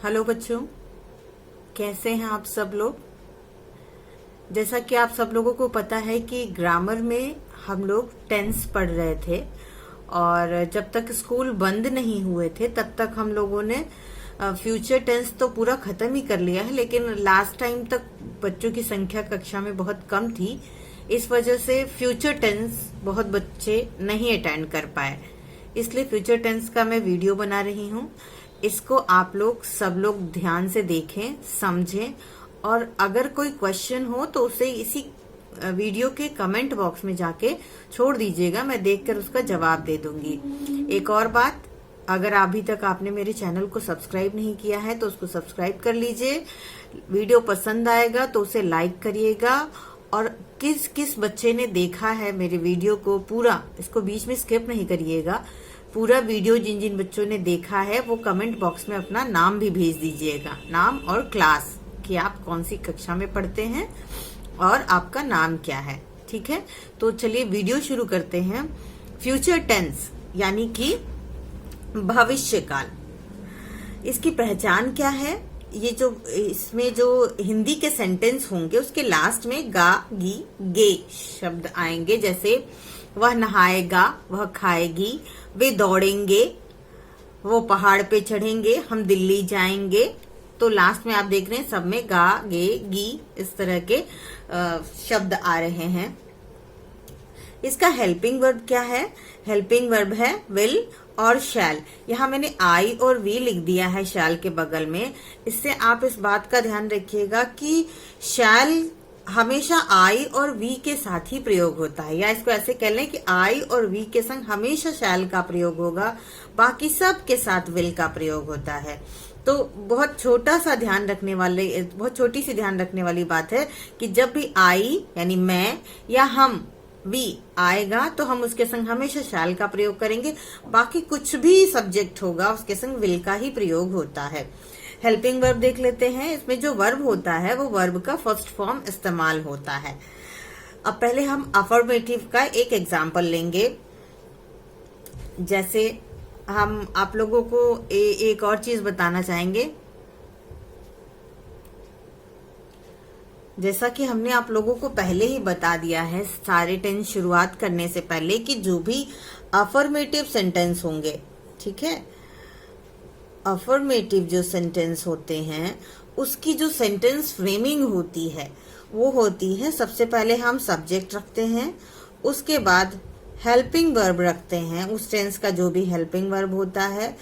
Hello बच्चों, कैसे हैं आप सब लोग। जैसा कि आप सब लोगों को पता है कि ग्रामर में हम लोग टेंस पढ़ रहे थे और जब तक स्कूल बंद नहीं हुए थे तब तक हम लोगों ने फ्यूचर टेंस तो पूरा खत्म ही कर लिया है, लेकिन लास्ट टाइम तक बच्चों की संख्या कक्षा में बहुत कम थी। इस वजह से फ्यूचर टेंस बहुत बच्चे नहीं अटेंड कर पाए, इसलिए फ्यूचर टेंस का मैं वीडियो बना रही हूँ। इसको आप लोग सब लोग ध्यान से देखें, समझें और अगर कोई क्वेश्चन हो तो उसे इसी वीडियो के कमेंट बॉक्स में जाके छोड़ दीजिएगा, मैं देखकर उसका जवाब दे दूंगी। एक और बात, अगर अभी तक आपने मेरे चैनल को सब्सक्राइब नहीं किया है तो उसको सब्सक्राइब कर लीजिए। वीडियो पसंद आएगा तो उसे लाइक करिएगा और किस किस बच्चे ने देखा है मेरे वीडियो को पूरा, इसको बीच में स्किप नहीं करिएगा। पूरा वीडियो जिन जिन बच्चों ने देखा है वो कमेंट बॉक्स में अपना नाम भी भेज दीजिएगा, नाम और क्लास कि आप कौन सी कक्षा में पढ़ते हैं और आपका नाम क्या है। ठीक है, तो चलिए वीडियो शुरू करते हैं। फ्यूचर टेंस यानी कि भविष्य काल, इसकी पहचान क्या है। ये जो इसमें जो हिंदी के सेंटेंस होंगे उसके लास्ट में गा, गी, गे शब्द आएंगे। जैसे वह नहाएगा, वह खाएगी, वे दौड़ेंगे, वो पहाड़ पे चढ़ेंगे, हम दिल्ली जाएंगे। तो लास्ट में आप देख रहे हैं सब में गा, गे, गी इस तरह के शब्द आ रहे हैं। इसका हेल्पिंग वर्ब क्या है। हेल्पिंग वर्ब है विल और शैल। यहाँ मैंने आई और वी लिख दिया है शैल के बगल में। इससे आप इस बात का ध्यान रखिएगा कि शैल हमेशा आई और वी के साथ ही प्रयोग होता है, या इसको ऐसे कह लें कि आई और वी के संग हमेशा शैल का प्रयोग होगा, बाकी सब के साथ विल का प्रयोग होता है। तो बहुत छोटा सा ध्यान रखने वाले, बहुत छोटी सी ध्यान रखने वाली बात है कि जब भी आई यानी मैं या हम वी आएगा तो हम उसके संग हमेशा शैल का प्रयोग करेंगे, बाकी कुछ भी सब्जेक्ट होगा उसके संग विल का ही प्रयोग होता है। हेल्पिंग वर्ब देख लेते हैं। इसमें जो वर्ब होता है वो वर्ब का फर्स्ट फॉर्म इस्तेमाल होता है। अब पहले हम अफर्मेटिव का एक एग्जाम्पल लेंगे। जैसे हम आप लोगों को एक और चीज बताना चाहेंगे। जैसा कि हमने आप लोगों को पहले ही बता दिया है सारे टेंस शुरुआत करने से पहले कि जो भी अफर्मेटिव सेंटेंस होंगे, ठीक है, अफर्मेटिव जो सेंटेंस होते हैं उसकी जो सेंटेंस फ्रेमिंग होती है वो होती है, सबसे पहले हम सब्जेक्ट रखते हैं, उसके बाद हेल्पिंग वर्ब रखते हैं, उस टेंस का जो भी हेल्पिंग वर्ब होता है,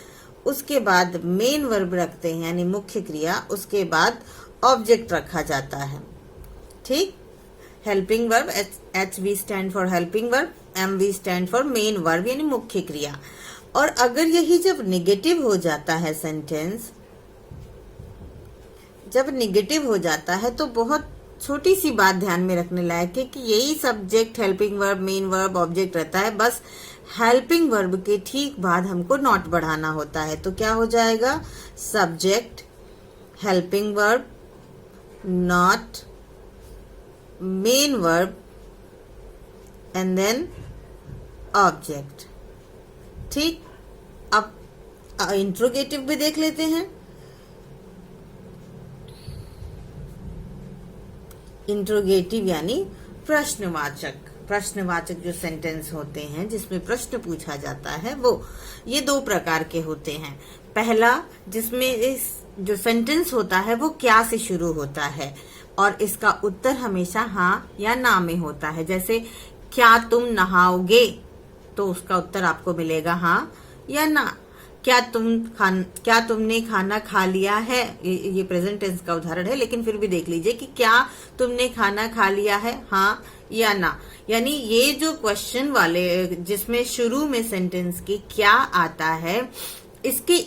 उसके बाद मेन वर्ब रखते हैं यानी मुख्य क्रिया, उसके बाद ऑब्जेक्ट रखा जाता है। ठीक, helping verb H V stand for helping verb, M V stand for main verb यानी मुख्य क्रिया। और अगर यही जब निगेटिव हो जाता है सेंटेंस, जब निगेटिव हो जाता है तो बहुत छोटी सी बात ध्यान में रखने लायक है कि यही subject, helping verb, main verb, object रहता है, बस हेल्पिंग वर्ब के ठीक बाद हमको नॉट बढ़ाना होता है। तो क्या हो जाएगा, subject, helping verb, not, main verb and then object. ठीक, अब इंट्रोगेटिव भी देख लेते हैं। इंट्रोगेटिव यानी प्रश्नवाचक, प्रश्नवाचक जो सेंटेंस होते हैं जिसमें प्रश्न पूछा जाता है वो ये दो प्रकार के होते हैं। पहला, जिसमें इस जो सेंटेंस होता है वो क्या से शुरू होता है और इसका उत्तर हमेशा हाँ या ना में होता है। जैसे क्या तुम नहाओगे, तो उसका उत्तर आपको मिलेगा हाँ या ना। क्या तुमने खाना खा लिया है, ये प्रेजेंट टेंस का उदाहरण है, लेकिन फिर भी देख लीजिए कि क्या तुमने खाना खा लिया है, हाँ या ना। यानी ये जो क्वेश्चन वाले जिसमें शुरू में सेंटेंस की क्या आता है, इसकी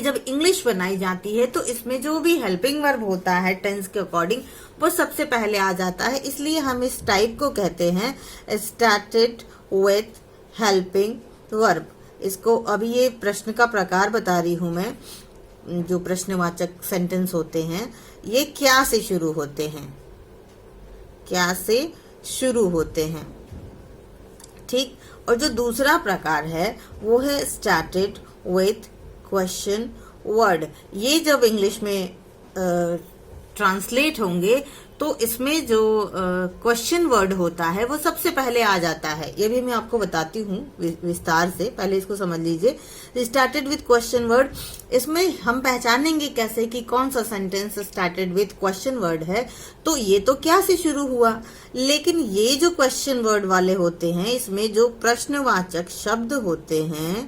जब इंग्लिश बनाई जाती है तो इसमें जो भी हेल्पिंग वर्ब होता है टेंस के अकॉर्डिंग वो सबसे पहले आ जाता है। इसलिए हम इस टाइप को कहते हैं स्टार्टेड विथ हेल्पिंग वर्ब। इसको अभी ये प्रश्न का प्रकार बता रही हूं मैं, जो प्रश्नवाचक सेंटेंस होते हैं ये क्या से शुरू होते हैं, क्या से शुरू होते हैं। ठीक, और जो दूसरा प्रकार है वो है स्टार्टेड विथ क्वेश्चन वर्ड, ये जब इंग्लिश में ट्रांसलेट होंगे तो इसमें जो क्वेश्चन वर्ड होता है वो सबसे पहले आ जाता है। ये भी मैं आपको बताती हूँ विस्तार से, पहले इसको समझ लीजिए। स्टार्टेड विथ क्वेश्चन वर्ड, इसमें हम पहचानेंगे कैसे कि कौन सा sentence started with question word है। तो ये तो क्या से शुरू हुआ, लेकिन ये जो क्वेश्चन वर्ड वाले होते हैं इसमें जो प्रश्नवाचक शब्द होते हैं,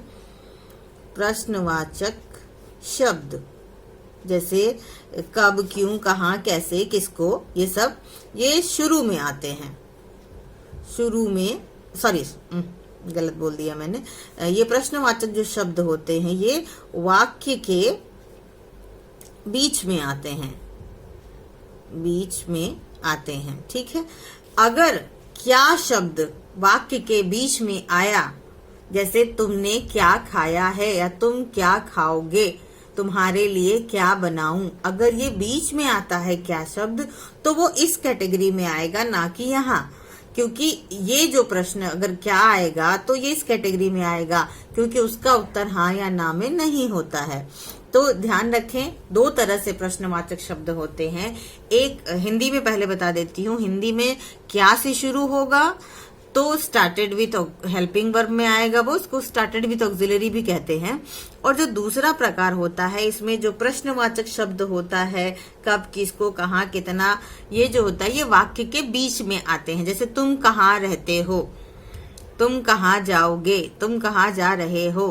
प्रश्नवाचक शब्द जैसे कब, क्यों, कहाँ, कैसे, किसको, ये सब ये शुरू में आते हैं। शुरू में, सॉरी गलत बोल दिया मैंने, ये प्रश्नवाचक जो शब्द होते हैं ये वाक्य के बीच में आते हैं, बीच में आते हैं। ठीक है, अगर क्या शब्द वाक्य के बीच में आया, जैसे तुमने क्या खाया है या तुम क्या खाओगे, तुम्हारे लिए क्या बनाऊं, अगर ये बीच में आता है क्या शब्द तो वो इस कैटेगरी में आएगा, ना कि यहाँ। क्योंकि ये जो प्रश्न अगर क्या आएगा तो ये इस कैटेगरी में आएगा, क्योंकि उसका उत्तर हाँ या ना में नहीं होता है। तो ध्यान रखें, दो तरह से प्रश्नवाचक शब्द होते हैं। एक हिंदी में पहले बता देती हूँ, हिंदी में क्या से शुरू होगा तो स्टार्टेड विथ हेल्पिंग वर्ब में आएगा, वो उसको स्टार्टेड विथ ऑक्सिलरी भी कहते हैं। और जो दूसरा प्रकार होता है इसमें जो प्रश्नवाचक शब्द होता है, कब, किसको, कहाँ, कितना, ये जो होता है ये वाक्य के बीच में आते हैं। जैसे तुम कहाँ रहते हो, तुम कहाँ जाओगे, तुम कहाँ जा रहे हो,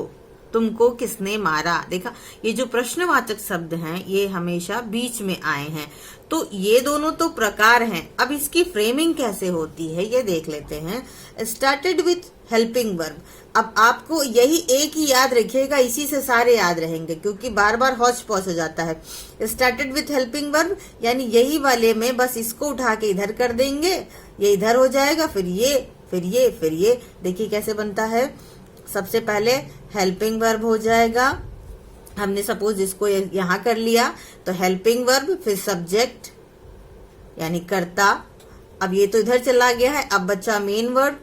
तुमको किसने मारा। देखा, ये जो प्रश्नवाचक शब्द हैं ये हमेशा बीच में आए हैं। तो ये दोनों तो प्रकार हैं। अब इसकी फ्रेमिंग कैसे होती है ये देख लेते हैं। स्टार्टेड विथ हेल्पिंग वर्ब, अब आपको यही एक ही याद रखिएगा, इसी से सारे याद रहेंगे, क्योंकि बार बार हौच पौच हो जाता है। स्टार्टेड विथ हेल्पिंग वर्ब यानी यही वाले में बस इसको उठा के इधर कर देंगे, ये इधर हो जाएगा, फिर ये, फिर ये, फिर ये। देखिए कैसे बनता है। सबसे पहले हेल्पिंग वर्ब हो जाएगा, हमने सपोज इसको यहां कर लिया तो हेल्पिंग वर्ब, फिर सब्जेक्ट यानी कर्ता। अब ये तो इधर चला गया है, अब बचा मेन वर्ब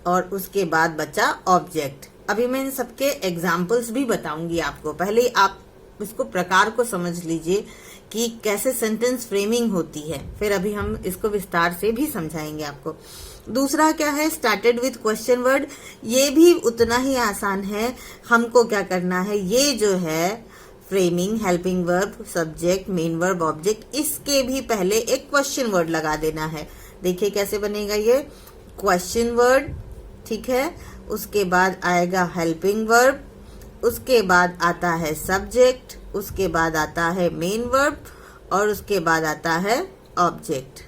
और उसके बाद बचा ऑब्जेक्ट। अभी मैं इन सबके एग्जाम्पल्स भी बताऊंगी आपको, पहले आप इसको प्रकार को समझ लीजिए कि कैसे सेंटेंस फ्रेमिंग होती है, फिर अभी हम इसको विस्तार से भी समझाएंगे आपको। दूसरा क्या है, स्टार्टेड विथ क्वेश्चन वर्ड, ये भी उतना ही आसान है। हमको क्या करना है, ये जो है framing, helping verb, subject, main verb, object, इसके भी पहले एक क्वेश्चन वर्ड लगा देना है। देखिए कैसे बनेगा ये क्वेश्चन वर्ड, ठीक है। उसके बाद आएगा हेल्पिंग वर्ब, उसके बाद आता है सब्जेक्ट, उसके बाद आता है मेन वर्ब और उसके बाद आता है ऑब्जेक्ट।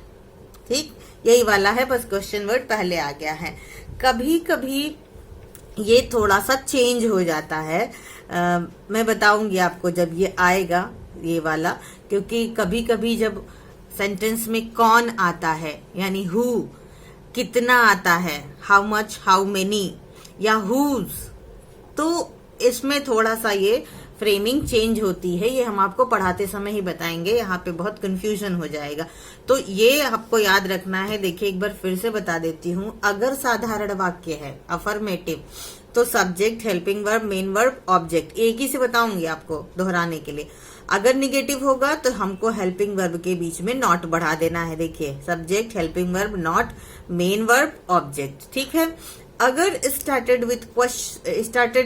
ठीक, यही वाला है, बस क्वेश्चन वर्ड पहले आ गया है। कभी कभी ये थोड़ा सा चेंज हो जाता है, मैं बताऊंगी आपको जब ये आएगा ये वाला, क्योंकि कभी कभी जब सेंटेंस में कौन आता है यानी हु, कितना आता है, हाउ मच, हाउ मेनी, या हुज, तो इसमें थोड़ा सा ये फ्रेमिंग चेंज होती है। ये हम आपको पढ़ाते समय ही बताएंगे, यहाँ पे बहुत कंफ्यूजन हो जाएगा, तो ये आपको याद रखना है। देखिए एक बार फिर से बता देती हूँ, अगर साधारण वाक्य है अफर्मेटिव तो subject, helping verb, main verb, object, एक ही से बताऊंगी आपको दोहराने के लिए। अगर निगेटिव होगा तो हमको हेल्पिंग वर्ब के बीच में नॉट बढ़ा देना है। देखिए subject, helping verb, not, main verb, object, ठीक है। अगर स्टार्टेड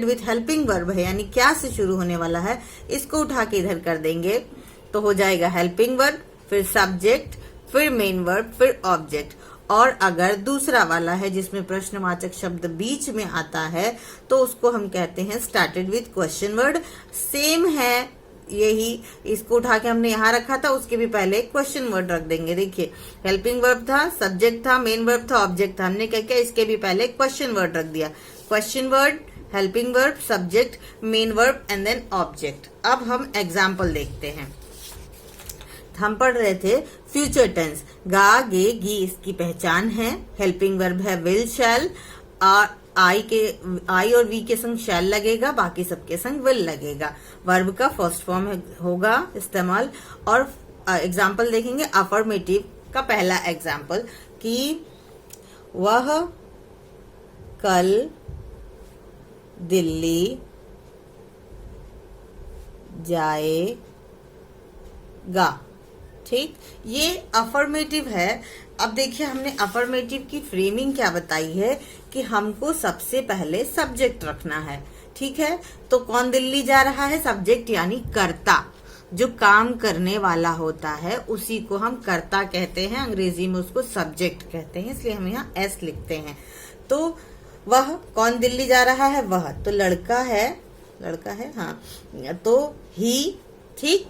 विथ हेल्पिंग वर्ब है यानी क्या से शुरू होने वाला है, इसको उठा के इधर कर देंगे तो हो जाएगा हेल्पिंग वर्ब, फिर सब्जेक्ट, फिर मेन वर्ब, फिर ऑब्जेक्ट। और अगर दूसरा वाला है जिसमें प्रश्नवाचक शब्द बीच में आता है तो उसको हम कहते हैं started with question word. Same है यही, इसको उठा के हमने यहाँ रखा था, उसके भी पहले क्वेश्चन वर्ड रख देंगे। देखिए हेल्पिंग वर्ब था, सब्जेक्ट था, मेन वर्ब था, ऑब्जेक्ट था, हमने क्या किया, इसके भी पहले क्वेश्चन वर्ड रख दिया। Question word, helping verb, subject, main verb and then object. अब हम एग्जाम्पल देखते हैं। हम पढ़ रहे थे फ्यूचर टेंस, गा, गे, गी इसकी पहचान है। हेल्पिंग वर्ब है विल, शैल, आई और वी के संग शैल लगेगा, बाकी सबके संग विल लगेगा। वर्ब का फर्स्ट फॉर्म होगा इस्तेमाल। और एग्जाम्पल देखेंगे अफर्मेटिव का पहला एग्जाम्पल कि वह कल दिल्ली जाएगा। ठीक, ये अफर्मेटिव है। अब देखिए हमने अफर्मेटिव की फ्रेमिंग क्या बताई है कि हमको सबसे पहले सब्जेक्ट रखना है। ठीक है, तो कौन दिल्ली जा रहा है? सब्जेक्ट यानी कर्ता, जो काम करने वाला होता है उसी को हम कर्ता कहते हैं, अंग्रेजी में उसको सब्जेक्ट कहते हैं, इसलिए हम यहाँ एस लिखते हैं। तो वह कौन दिल्ली जा रहा है? वह तो लड़का है, हाँ, तो ही। ठीक,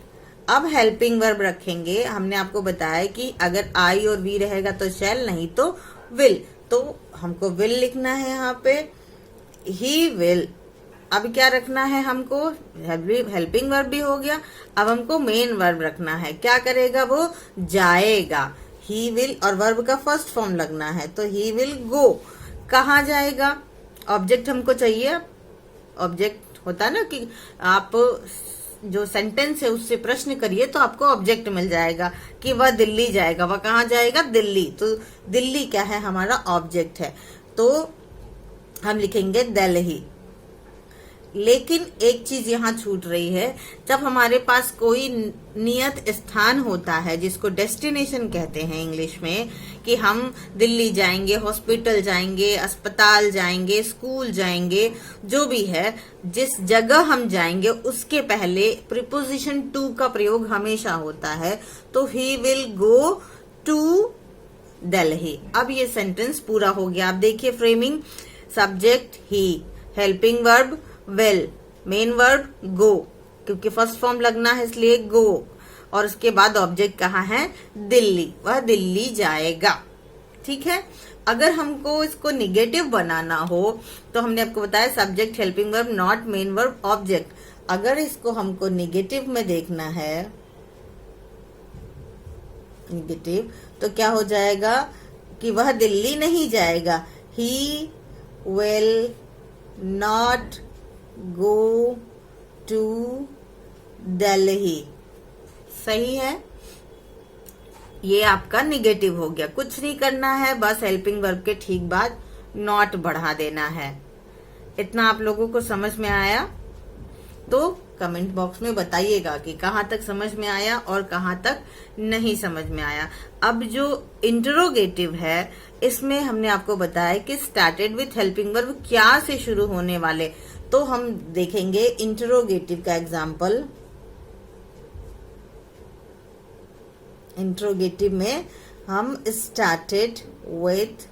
अब हेल्पिंग वर्ब रखेंगे। हमने आपको बताया कि अगर आई और वी रहेगा तो शैल, नहीं तो विल, तो हमको विल लिखना है यहाँ पे, ही विल। अब क्या रखना है हमको? हेल्पिंग वर्ब भी हो गया। अब हमको मेन वर्ब रखना है। क्या करेगा वो? जाएगा। ही विल, और वर्ब का फर्स्ट फॉर्म लगना है, तो ही विल गो। कहाँ जाएगा? ऑब्जेक्ट हमको चाहिए। ऑब्जेक्ट होता है ना कि आप जो सेंटेंस है उससे प्रश्न करिए तो आपको ऑब्जेक्ट मिल जाएगा कि वह दिल्ली जाएगा। वह कहाँ जाएगा? दिल्ली। तो दिल्ली क्या है? हमारा ऑब्जेक्ट है, तो हम लिखेंगे दिल्ली। लेकिन एक चीज यहाँ छूट रही है, जब हमारे पास कोई नियत स्थान होता है जिसको डेस्टिनेशन कहते हैं इंग्लिश में, कि हम दिल्ली जाएंगे, हॉस्पिटल जाएंगे, अस्पताल जाएंगे, स्कूल जाएंगे, जो भी है, जिस जगह हम जाएंगे उसके पहले प्रीपोजिशन टू का प्रयोग हमेशा होता है। तो he will go to Delhi. अब ये सेंटेंस पूरा हो गया। अब देखिए framing, subject he, helping verb will, main verb go, क्योंकि फर्स्ट फॉर्म लगना है इसलिए गो, और उसके बाद ऑब्जेक्ट कहाँ है? दिल्ली, वह दिल्ली जाएगा। ठीक है, अगर हमको इसको निगेटिव बनाना हो तो हमने आपको बताया subject, helping verb, not, main verb, object. अगर इसको हमको निगेटिव में देखना है, निगेटिव, तो क्या हो जाएगा कि वह दिल्ली नहीं जाएगा। He will not go to Delhi. सही है, ये आपका निगेटिव हो गया। कुछ नहीं करना है, बस हेल्पिंग वर्ब के ठीक बाद नॉट बढ़ा देना है। इतना आप लोगों को समझ में आया? तो कमेंट बॉक्स में बताइएगा कि कहाँ तक समझ में आया और कहाँ तक नहीं समझ में आया। अब जो इंटरोगेटिव है, इसमें हमने आपको बताया कि स्टार्टेड विथ हेल्पिंग वर्ब क्या से शुरू होने वाले, तो हम देखेंगे इंटरोगेटिव का एग्जाम्पल। इंटरोगेटिव में हम स्टार्टेड विथ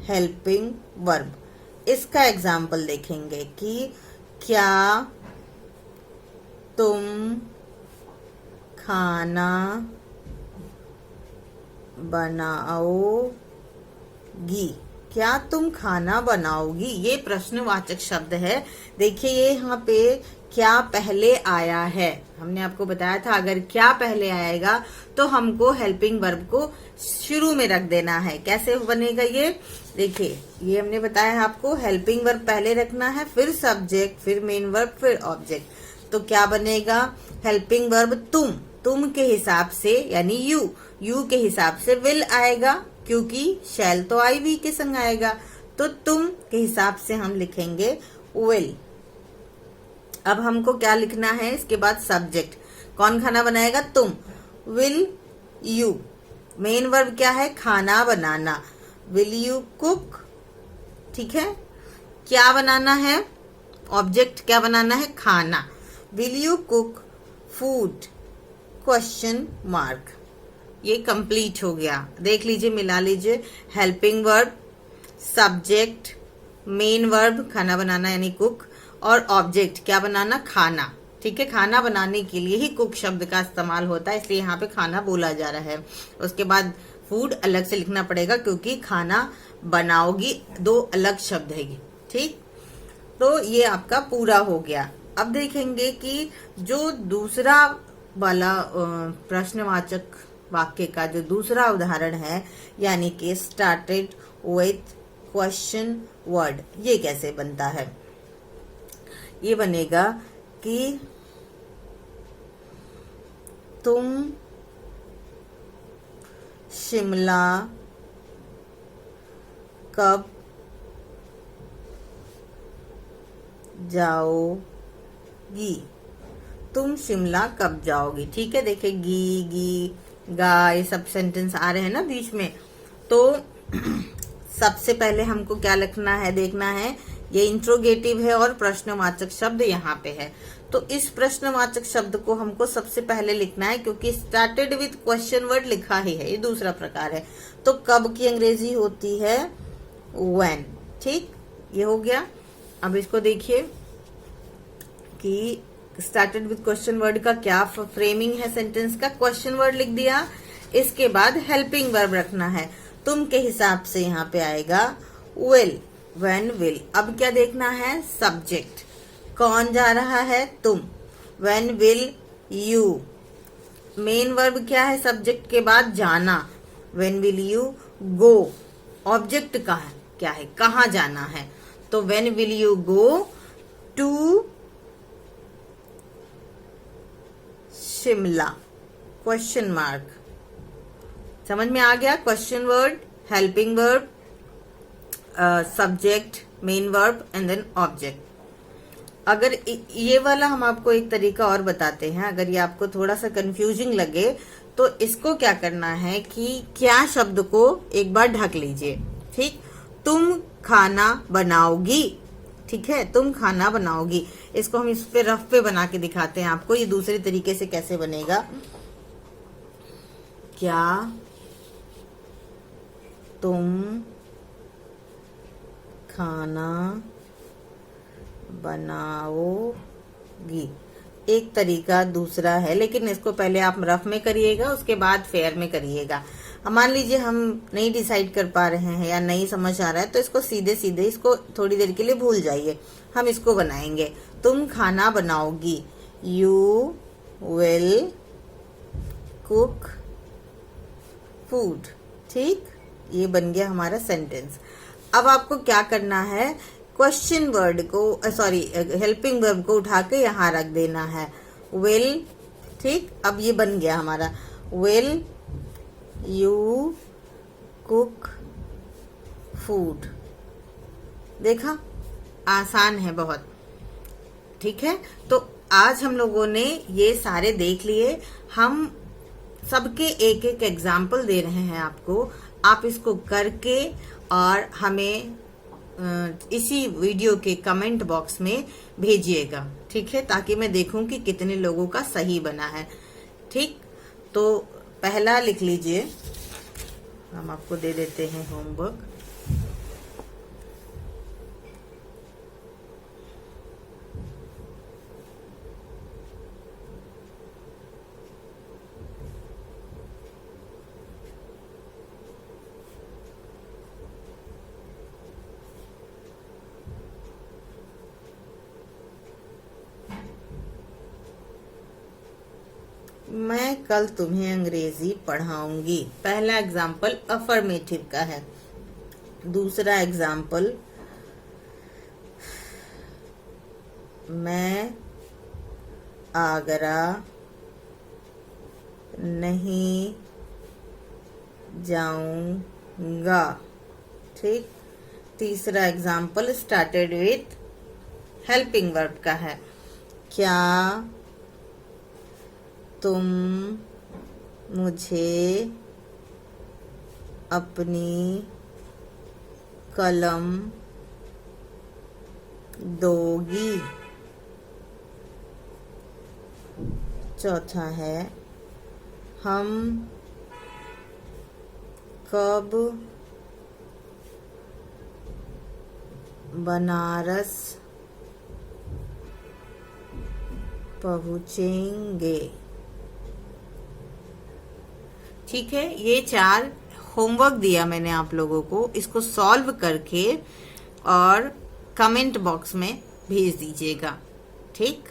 हेल्पिंग वर्ब, इसका एग्जाम्पल देखेंगे कि क्या तुम खाना बनाओगी? क्या तुम खाना बनाओगी? ये प्रश्नवाचक शब्द है। देखिए ये यहाँ पे क्या पहले आया है, हमने आपको बताया था अगर क्या पहले आएगा तो हमको हेल्पिंग वर्ब को शुरू में रख देना है। कैसे बनेगा ये? देखिए ये हमने बताया है आपको, हेल्पिंग वर्ब पहले रखना है, फिर सब्जेक्ट, फिर मेन वर्ब, फिर ऑब्जेक्ट। तो क्या बनेगा? हेल्पिंग वर्ब तुम के हिसाब से यानी यू के हिसाब से विल आएगा, क्योंकि शैल तो आई वी के संग आएगा, तो तुम के हिसाब से हम लिखेंगे विल। अब हमको क्या लिखना है इसके बाद? सब्जेक्ट, कौन खाना बनाएगा? तुम, विल यू। मेन वर्ब क्या है? खाना बनाना, विल यू कुक। ठीक है, क्या बनाना है? ऑब्जेक्ट क्या बनाना है? खाना, will you cook food, question mark. ये कंप्लीट हो गया। देख लीजिए, मिला लीजिए, helping verb, subject, main verb खाना बनाना यानी कुक, और ऑब्जेक्ट क्या बनाना? खाना। ठीक है, खाना बनाने के लिए ही कुक शब्द का इस्तेमाल होता है, इसलिए यहाँ पे खाना बोला जा रहा है। उसके बाद फूड अलग से लिखना पड़ेगा क्योंकि खाना बनाओगी दो अलग शब्द है ये। ठीक, तो ये आपका पूरा हो गया। अब देखेंगे कि जो दूसरा वाला प्रश्नवाचक वाक्य का जो दूसरा उदाहरण है, यानी कि स्टार्टेड विथ क्वेश्चन वर्ड, ये कैसे बनता है? ये बनेगा कि तुम शिमला कब जाओगी? तुम शिमला कब जाओगी। ठीक है, देखिए गी गी गा ये सब सेंटेंस आ रहे हैं ना बीच में। तो सबसे पहले हमको क्या लिखना है, देखना है, ये इंट्रोगेटिव है और प्रश्नवाचक शब्द यहाँ पे है। तो इस प्रश्नवाचक शब्द को हमको सबसे पहले लिखना है, क्योंकि स्टार्टेड विथ क्वेश्चन वर्ड लिखा ही है, ये दूसरा प्रकार है। तो कब की अंग्रेजी होती है व्हेन। ठीक, ये हो गया। अब इसको देखिए कि स्टार्टेड विथ क्वेश्चन वर्ड का क्या फ्रेमिंग है सेंटेंस का। क्वेश्चन वर्ड लिख दिया, इसके बाद हेल्पिंग वर्ब रखना है। तुम के हिसाब से यहाँ पे आएगा विल, व्हेन विल। अब क्या देखना है, सब्जेक्ट, कौन जा रहा है, तुम, when will you. Main verb क्या है, सब्जेक्ट के बाद जाना, when will you go. Object का है, क्या है, कहाँ जाना है, तो when will you go to Shimla, question mark. समझ में आ गया, question word, helping verb, subject, main verb and then object. अगर ये वाला हम आपको एक तरीका और बताते हैं, अगर ये आपको थोड़ा सा कंफ्यूजिंग लगे तो इसको क्या करना है कि क्या शब्द को एक बार ढक लीजिए। ठीक, तुम खाना बनाओगी। ठीक है, तुम खाना बनाओगी। इसको हम इस पे रफ पे बना के दिखाते हैं आपको, ये दूसरे तरीके से कैसे बनेगा। क्या तुम खाना बनाओगी, एक तरीका दूसरा है, लेकिन इसको पहले आप रफ में करिएगा, उसके बाद फेयर में करिएगा। मान लीजिए हम नहीं डिसाइड कर पा रहे हैं या नहीं समझ आ रहा है, तो इसको सीधे सीधे इसको थोड़ी देर के लिए भूल जाइए। हम इसको बनाएंगे, तुम खाना बनाओगी, यू विल कुक फूड। ठीक, ये बन गया हमारा सेंटेंस। अब आपको क्या करना है, क्वेश्चन वर्ड को, सॉरी हेल्पिंग वर्ब को उठा के यहाँ रख देना है, विल। ठीक, अब ये बन गया हमारा, विल यू कुक फूड। देखा, आसान है बहुत। ठीक है, तो आज हम लोगों ने ये सारे देख लिए। हम सबके एक एक एग्जाम्पल दे रहे हैं आपको, आप इसको करके और हमें इसी वीडियो के कमेंट बॉक्स में भेजिएगा। ठीक है, ताकि मैं देखूं कि कितने लोगों का सही बना है। ठीक, तो पहला लिख लीजिए, हम आपको दे देते हैं होमवर्क। मैं कल तुम्हें अंग्रेजी पढ़ाऊंगी। पहला एग्जाम्पल अफर्मेटिव का है। दूसरा एग्जाम्पल, मैं आगरा नहीं जाऊंगा। ठीक, तीसरा example started with helping verb का है, क्या तुम मुझे अपनी कलम दोगी। चौथा है, हम कब बनारस पहुंचेंगे। ठीक है, ये 4 होमवर्क दिया मैंने आप लोगों को, इसको सॉल्व करके और कमेंट बॉक्स में भेज दीजिएगा। ठीक।